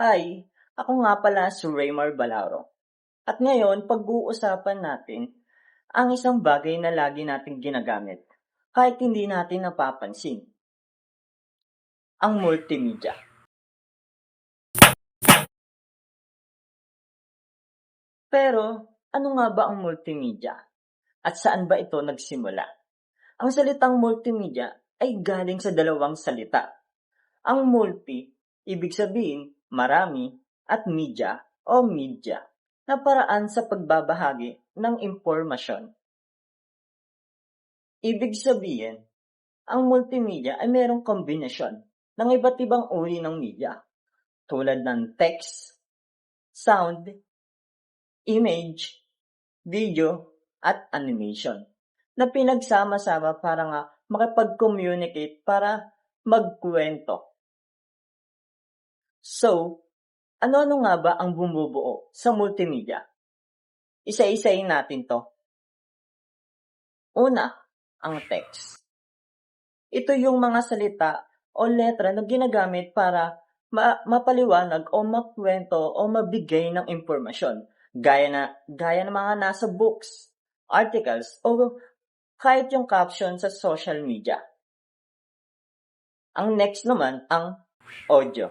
Hi, ako nga pala si Raymar Balaro. At ngayon, pag-uusapan natin ang isang bagay na lagi nating ginagamit kahit hindi natin napapansin, ang multimedia. Pero, ano nga ba ang multimedia? At saan ba ito nagsimula? Ang salitang multimedia ay galing sa dalawang salita. Ang multi, ibig sabihin marami, at media o media na paraan sa pagbabahagi ng impormasyon. Ibig sabihin, ang multimedia ay mayroong kombinasyon ng iba't ibang uri ng media tulad ng text, sound, image, video, at animation na pinagsama-sama para nga makipag-communicate para magkwento. So, ano-ano nga ba ang bumubuo sa multimedia? Isa-isayin natin to. Una, ang text. Ito yung mga salita o letra na ginagamit para mapaliwanag o makwento o mabigay ng impormasyon. Gaya ng mga nasa books, articles, o kahit yung caption sa social media. Ang next naman, ang audio.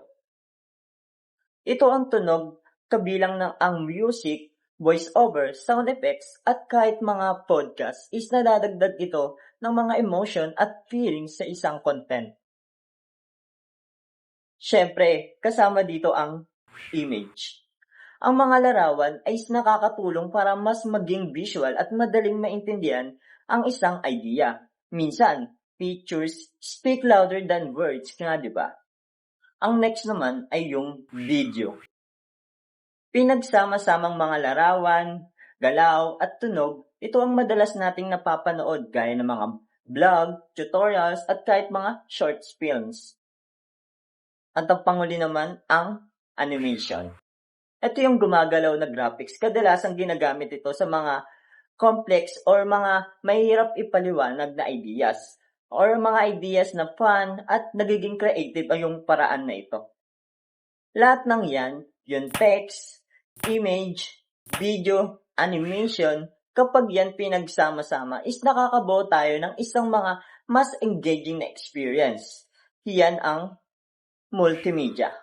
Ito ang tunog kabilang ng ang music, voice-over, sound effects, at kahit mga podcast is nadadagdag ito ng mga emotion at feelings sa isang content. Siyempre, kasama dito ang image. Ang mga larawan ay nakakatulong para mas maging visual at madaling maintindihan ang isang idea. Minsan, pictures speak louder than words nga, di ba? Ang next naman ay yung video. Pinagsama-samang mga larawan, galaw, at tunog, ito ang madalas nating napapanood gaya ng mga vlog, tutorials, at kahit mga short films. At ang panguli naman, ang animation. Ito yung gumagalaw na graphics. Kadalasang ginagamit ito sa mga complex or mga mahirap ipaliwanag na ideas or mga ideas na fun at nagiging creative ay yung paraan na ito. Lahat ng yan, yung text, image, video, animation, kapag yan pinagsama-sama is nakakabuo tayo ng isang mga mas engaging na experience. Yan ang multimedia.